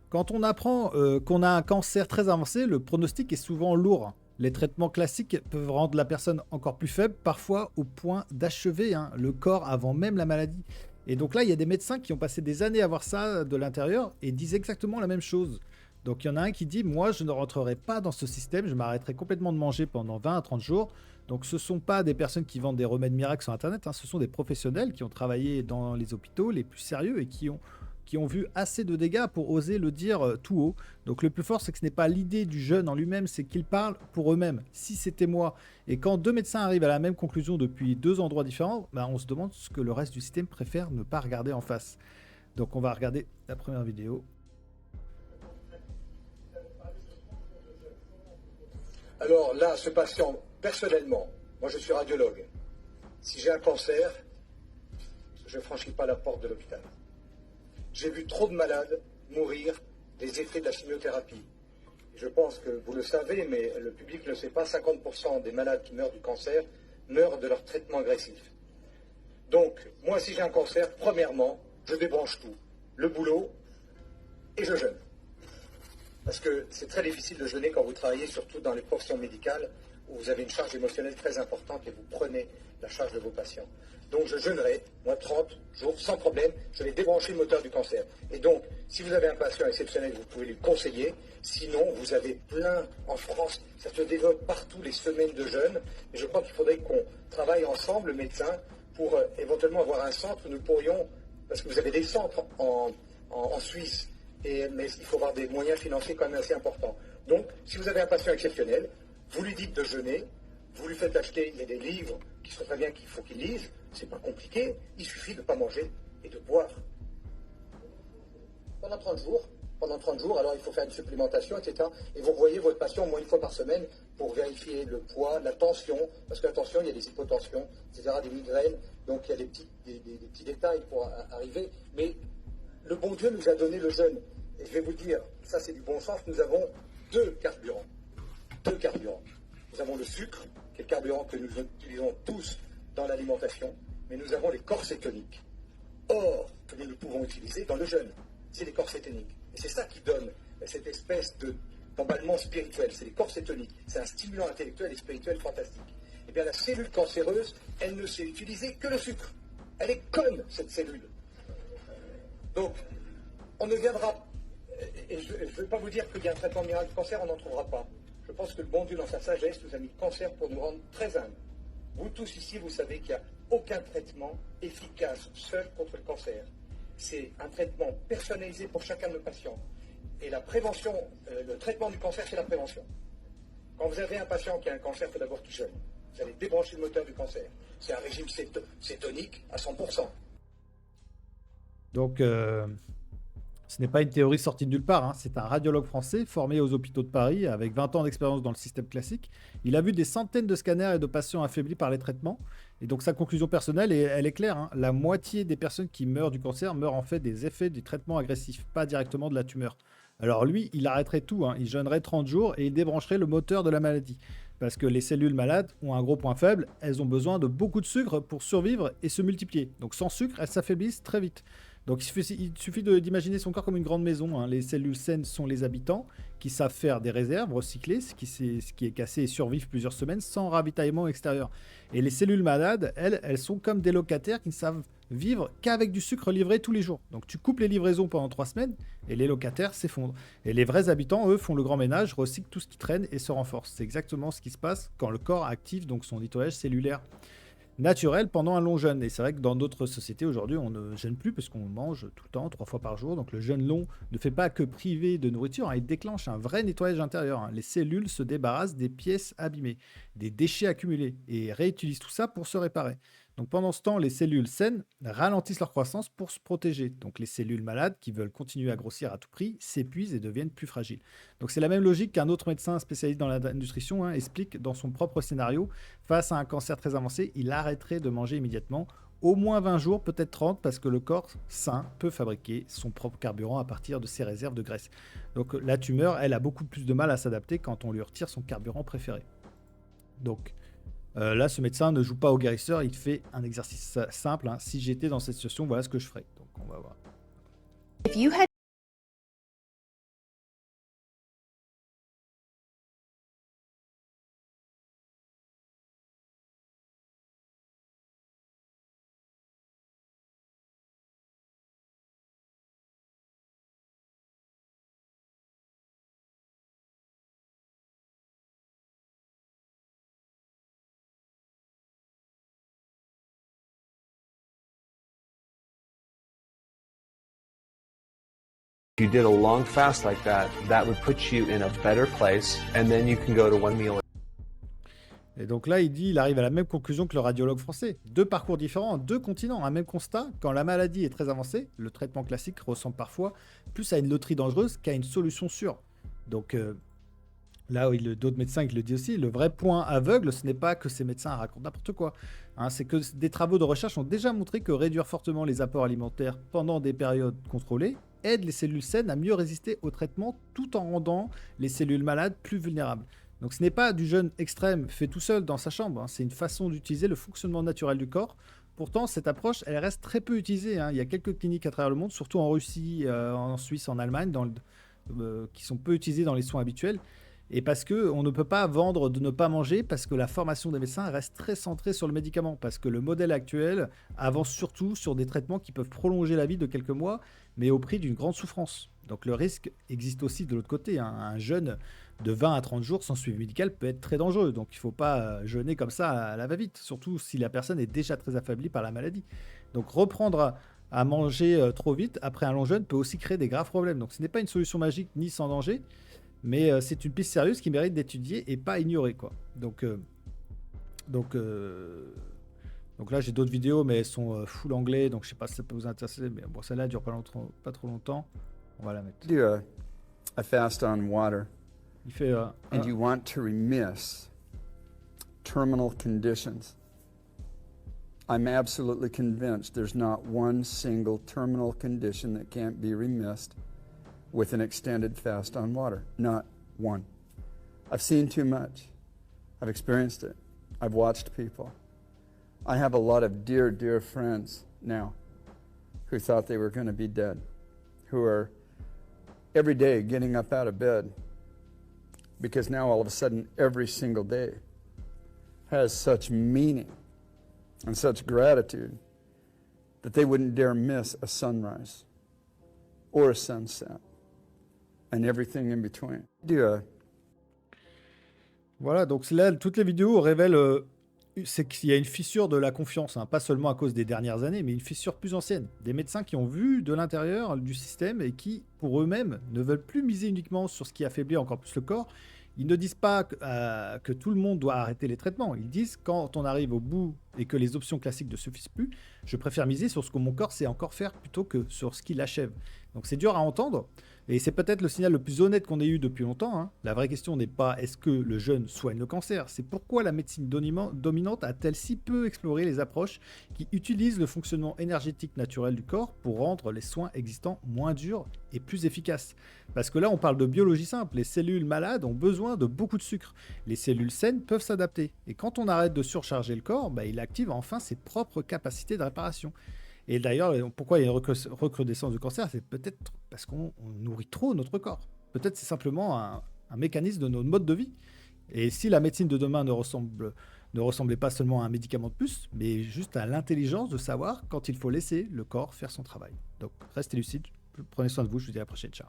Quand on apprend qu'on a un cancer très avancé, le pronostic est souvent lourd. Les traitements classiques peuvent rendre la personne encore plus faible, parfois au point d'achever le corps avant même la maladie. Et donc là, il y a des médecins qui ont passé des années à voir ça de l'intérieur et disent exactement la même chose. Donc il y en a un qui dit, moi je ne rentrerai pas dans ce système, je m'arrêterai complètement de manger pendant 20 à 30 jours. Donc ce ne sont pas des personnes qui vendent des remèdes miracles sur Internet, ce sont des professionnels qui ont travaillé dans les hôpitaux les plus sérieux et qui ont vu assez de dégâts pour oser le dire tout haut. Donc le plus fort, c'est que ce n'est pas l'idée du jeune en lui-même, c'est qu'ils parlent pour eux-mêmes. Si c'était moi, et quand deux médecins arrivent à la même conclusion depuis deux endroits différents, bah, on se demande ce que le reste du système préfère ne pas regarder en face. Donc on va regarder la première vidéo. Alors là, ce patient, personnellement, moi je suis radiologue, si j'ai un cancer, je ne franchis pas la porte de l'hôpital. J'ai vu trop de malades mourir des effets de la chimiothérapie. Je pense que vous le savez, mais le public ne le sait pas, 50% des malades qui meurent du cancer meurent de leur traitement agressif. Donc, moi, si j'ai un cancer, premièrement, je débranche tout, le boulot, et je jeûne. Parce que c'est très difficile de jeûner quand vous travaillez, surtout dans les professions médicales, où vous avez une charge émotionnelle très importante et vous prenez la charge de vos patients. Donc je jeûnerai, moi 30 jours, sans problème, je vais débrancher le moteur du cancer. Et donc, si vous avez un patient exceptionnel, vous pouvez lui conseiller. Sinon, vous avez plein en France, ça se développe partout les semaines de jeûne. Et je crois qu'il faudrait qu'on travaille ensemble, le médecin, pour éventuellement avoir un centre où nous pourrions, parce que vous avez des centres en Suisse, mais il faut avoir des moyens financiers quand même assez importants. Donc, si vous avez un patient exceptionnel, vous lui dites de jeûner, vous lui faites acheter, il y a des livres qui sont très bien qu'il faut qu'il lise, c'est pas compliqué, il suffit de ne pas manger et de boire. Pendant 30 jours, alors il faut faire une supplémentation, etc. Et vous revoyez votre patient au moins une fois par semaine pour vérifier le poids, la tension, parce que la tension, il y a des hypotensions, etc., des migraines, donc il y a des petits détails pour arriver, mais le bon Dieu nous a donné le jeûne. Et je vais vous dire, ça c'est du bon sens, nous avons deux carburants. Nous avons le sucre, qui est le carburant que nous utilisons tous dans l'alimentation, mais nous avons les corps cétoniques. Or, que nous ne pouvons utiliser dans le jeûne, c'est les corps cétoniques. Et c'est ça qui donne cette espèce d'emballement spirituel, c'est les corps cétoniques. C'est un stimulant intellectuel et spirituel fantastique. Eh bien, la cellule cancéreuse, elle ne sait utiliser que le sucre. Elle est conne, cette cellule. Donc, on ne viendra, et je ne vais pas vous dire qu'il y a un traitement miracle du cancer, on n'en trouvera pas. Je pense que le bon Dieu, dans sa sagesse, nous a mis le cancer pour nous rendre très humbles. Vous tous ici, vous savez qu'il n'y a aucun traitement efficace seul contre le cancer. C'est un traitement personnalisé pour chacun de nos patients. Et la prévention, le traitement du cancer, c'est la prévention. Quand vous avez un patient qui a un cancer, il faut d'abord qu'il jeûne. Vous allez débrancher le moteur du cancer. C'est un régime cétonique à 100%. Donc ce n'est pas une théorie sortie de nulle part, c'est un radiologue français formé aux hôpitaux de Paris avec 20 ans d'expérience dans le système classique. Il a vu des centaines de scanners et de patients affaiblis par les traitements. Et donc sa conclusion personnelle, elle est claire, la moitié des personnes qui meurent du cancer meurent en fait des effets du traitement agressif, pas directement de la tumeur. Alors lui, il arrêterait tout, il jeûnerait 30 jours et il débrancherait le moteur de la maladie. Parce que les cellules malades ont un gros point faible, elles ont besoin de beaucoup de sucre pour survivre et se multiplier. Donc sans sucre, elles s'affaiblissent très vite. Donc il suffit d'imaginer son corps comme une grande maison. Les cellules saines sont les habitants qui savent faire des réserves, recycler ce qui est cassé et survivre plusieurs semaines sans ravitaillement extérieur. Et les cellules malades, elles sont comme des locataires qui ne savent vivre qu'avec du sucre livré tous les jours. Donc tu coupes les livraisons pendant 3 semaines et les locataires s'effondrent. Et les vrais habitants, eux, font le grand ménage, recyclent tout ce qui traîne et se renforcent. C'est exactement ce qui se passe quand le corps active donc son nettoyage cellulaire naturel pendant un long jeûne. Et c'est vrai que dans d'autres sociétés aujourd'hui, on ne jeûne plus parce qu'on mange tout le temps, 3 fois par jour. Donc le jeûne long ne fait pas que priver de nourriture, il déclenche un vrai nettoyage intérieur. Les cellules se débarrassent des pièces abîmées, des déchets accumulés et réutilisent tout ça pour se réparer. Donc pendant ce temps, les cellules saines ralentissent leur croissance pour se protéger. Donc les cellules malades qui veulent continuer à grossir à tout prix s'épuisent et deviennent plus fragiles. Donc c'est la même logique qu'un autre médecin spécialiste dans la nutrition explique dans son propre scénario. Face à un cancer très avancé, il arrêterait de manger immédiatement, au moins 20 jours, peut-être 30, parce que le corps sain peut fabriquer son propre carburant à partir de ses réserves de graisse. Donc la tumeur, elle a beaucoup plus de mal à s'adapter quand on lui retire son carburant préféré. Donc là, ce médecin ne joue pas au guérisseur, il fait un exercice simple. Si j'étais dans cette situation, voilà ce que je ferais. Donc on va voir. If you had you did a long fast like that, that would put you in a better place, and then you can go to one meal. Et donc là, il arrive à la même conclusion que le radiologue français. Deux parcours différents, deux continents, un même constat. Quand la maladie est très avancée, le traitement classique ressemble parfois plus à une loterie dangereuse qu'à une solution sûre. Donc là, d'autres médecins qui le disent aussi, le vrai point aveugle, ce n'est pas que ces médecins racontent n'importe quoi. Hein, c'est que des travaux de recherche ont déjà montré que réduire fortement les apports alimentaires pendant des périodes contrôlées aide les cellules saines à mieux résister au traitement tout en rendant les cellules malades plus vulnérables. Donc ce n'est pas du jeûne extrême fait tout seul dans sa chambre, hein, c'est une façon d'utiliser le fonctionnement naturel du corps. Pourtant, cette approche, elle reste très peu utilisée, hein. Il y a quelques cliniques à travers le monde, surtout en Russie, en Suisse, en Allemagne, qui sont peu utilisées dans les soins habituels. Et parce qu'on ne peut pas vendre de ne pas manger, parce que la formation des médecins reste très centrée sur le médicament, parce que le modèle actuel avance surtout sur des traitements qui peuvent prolonger la vie de quelques mois, mais au prix d'une grande souffrance. Donc le risque existe aussi de l'autre côté, hein. Un jeûne de 20 à 30 jours sans suivi médical peut être très dangereux. Donc il ne faut pas jeûner comme ça à la va-vite, surtout si la personne est déjà très affaiblie par la maladie. Donc reprendre à manger trop vite après un long jeûne peut aussi créer des graves problèmes. Donc ce n'est pas une solution magique ni sans danger, mais c'est une piste sérieuse qui mérite d'étudier et pas ignorer, quoi. Donc là j'ai d'autres vidéos, mais elles sont full anglais, donc je sais pas si ça peut vous intéresser, mais bon, celle-là dure pas trop longtemps. On va la mettre. Do a fast on water, Il fait and you want to remiss terminal conditions. I'm absolutely convinced there's not one single terminal condition that can't be remissed with an extended fast on water. Not one. I've seen too much. I've experienced it. I've watched people. I have a lot of dear, dear friends now who thought they were going to be dead, who are every day getting up out of bed because now all of a sudden every single day has such meaning and such gratitude that they wouldn't dare miss a sunrise or a sunset and everything in between. Voilà, donc là, toutes les vidéos révèlent c'est qu'il y a une fissure de la confiance, hein, pas seulement à cause des dernières années, mais une fissure plus ancienne. Des médecins qui ont vu de l'intérieur du système et qui, pour eux-mêmes, ne veulent plus miser uniquement sur ce qui affaiblit encore plus le corps. Ils ne disent pas que tout le monde doit arrêter les traitements. Ils disent, quand on arrive au bout et que les options classiques ne suffisent plus, je préfère miser sur ce que mon corps sait encore faire plutôt que sur ce qui l'achève. Donc c'est dur à entendre, et c'est peut-être le signal le plus honnête qu'on ait eu depuis longtemps, hein. La vraie question n'est pas est-ce que le jeûne soigne le cancer, c'est pourquoi la médecine dominante a-t-elle si peu exploré les approches qui utilisent le fonctionnement énergétique naturel du corps pour rendre les soins existants moins durs et plus efficaces. Parce que là, on parle de biologie simple, les cellules malades ont besoin de beaucoup de sucre. Les cellules saines peuvent s'adapter. Et quand on arrête de surcharger le corps, il active enfin ses propres capacités de réparation. Et d'ailleurs, pourquoi il y a une recrudescence du cancer, c'est peut-être parce qu'on nourrit trop notre corps. Peut-être c'est simplement un mécanisme de notre mode de vie. Et si la médecine de demain ne ressemblait pas seulement à un médicament de plus, mais juste à l'intelligence de savoir quand il faut laisser le corps faire son travail. Donc restez lucides, prenez soin de vous, je vous dis à la prochaine, ciao.